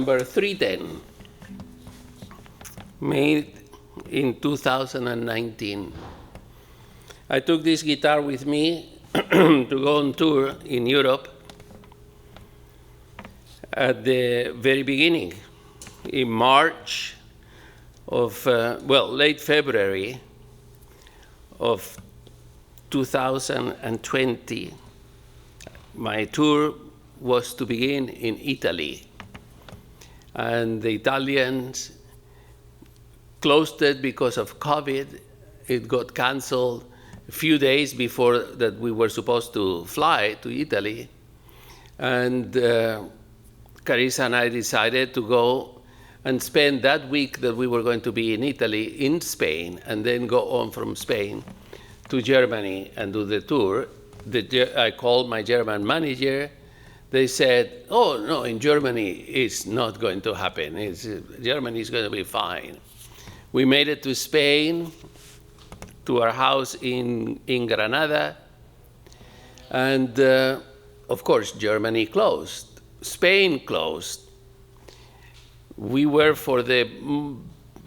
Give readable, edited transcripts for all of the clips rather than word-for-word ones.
number 310, made in 2019. I took this guitar with me to go on tour in Europe at the very beginning, in March of, late February of 2020. My tour was to begin in Italy, and the Italians closed it because of COVID. It got canceled a few days before that we were supposed to fly to Italy. And Carissa and I decided to go and spend that week that we were going to be in Italy in Spain, and then go on from Spain to Germany and do the tour. I called my German manager. They said, oh, no, in Germany it's not going to happen. Germany is going to be fine. We made it to Spain, to our house in Granada, and of course, Germany closed. Spain closed. We were, for the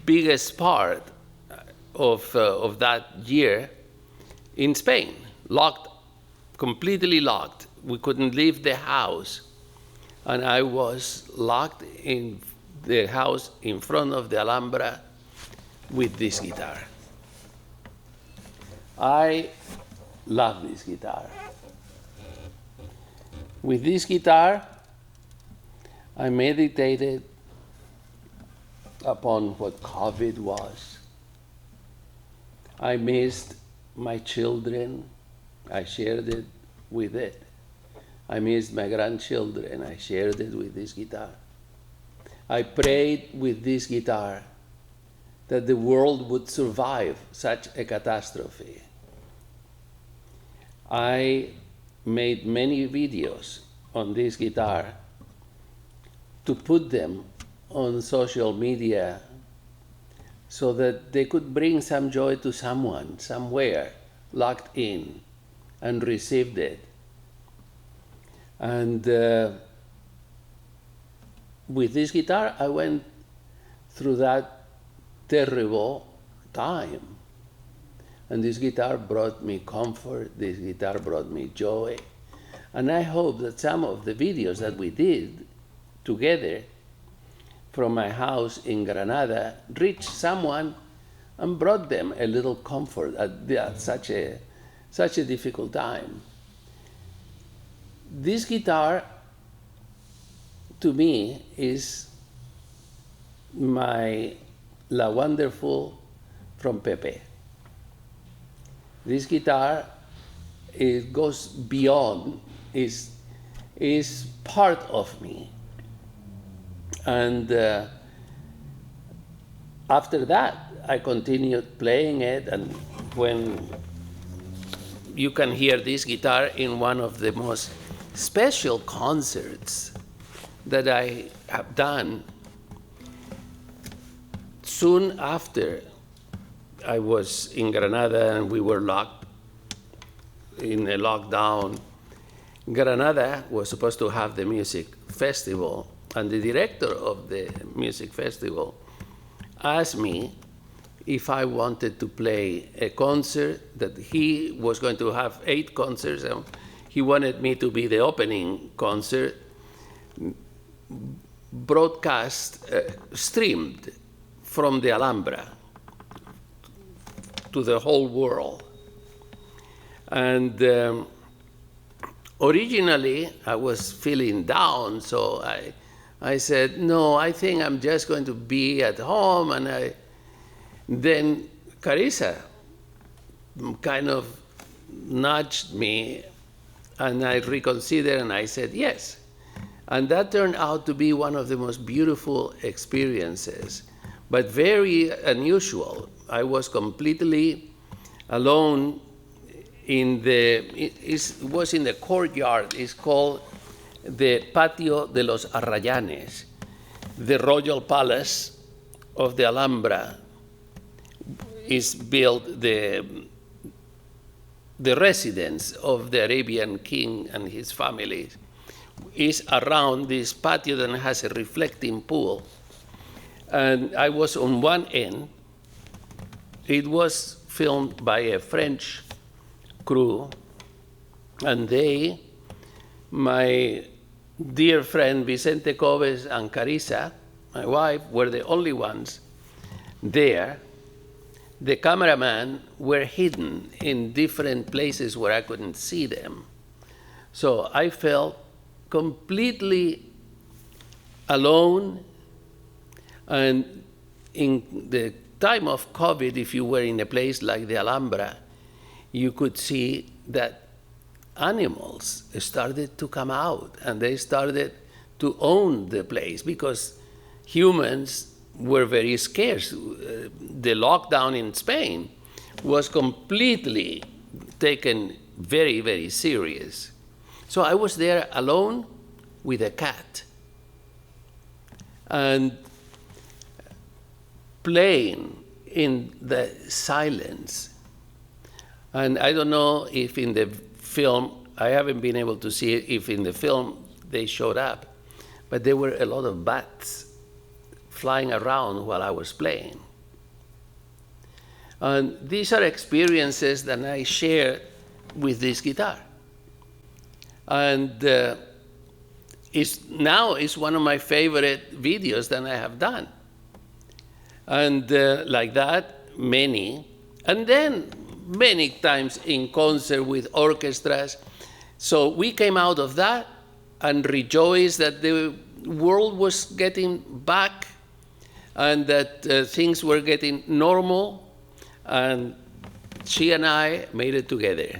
biggest part of that year, in Spain, locked, completely locked. We couldn't leave the house. And I was locked in the house in front of the Alhambra with this guitar. I love this guitar. With this guitar, I meditated upon what COVID was. I missed my children. I shared it with it. I missed my grandchildren. I shared it with this guitar. I prayed with this guitar that the world would survive such a catastrophe. I made many videos on this guitar to put them on social media so that they could bring some joy to someone, somewhere, locked in, and received it. And with this guitar, I went through that terrible time. And this guitar brought me comfort, this guitar brought me joy. And I hope that some of the videos that we did together from my house in Granada reached someone and brought them a little comfort at such a difficult time. This guitar, to me, is my La Wonderful from Pepe. This guitar, it goes beyond, is part of me. And after that, I continued playing it, and when you can hear this guitar in one of the most special concerts that I have done, soon after I was in Granada and we were locked in a lockdown. Granada was supposed to have the music festival, and the director of the music festival asked me if I wanted to play a concert, that he was going to have 8 concerts, and he wanted me to be the opening concert, broadcast, streamed from the Alhambra to the whole world. And originally, I was feeling down, so I said, no, I think I'm just going to be at home. And then Carissa kind of nudged me, and I reconsidered, and I said yes. And that turned out to be one of the most beautiful experiences, but very unusual. I was completely alone it was in the courtyard. It's called the Patio de los Arrayanes, the royal palace of the Alhambra. Is built the residence of the Arabian king and his family, is around this patio that has a reflecting pool. And I was on one end. It was filmed by a French crew, and they, my dear friend Vicente Coves and Carissa, my wife, were the only ones there. The cameramen were hidden in different places where I couldn't see them. So I felt completely alone. And in the time of COVID, if you were in a place like the Alhambra, you could see that animals started to come out, and they started to own the place because humans were very scarce. The lockdown in Spain was completely taken very, very serious. So I was there alone with a cat and playing in the silence. And I don't know if in the film, I haven't been able to see if in the film they showed up, but there were a lot of bats flying around while I was playing. And these are experiences that I share with this guitar. And now it's one of my favorite videos that I have done. And like that, many. And then many times in concert with orchestras. So we came out of that and rejoiced that the world was getting back and that things were getting normal, and she and I made it together.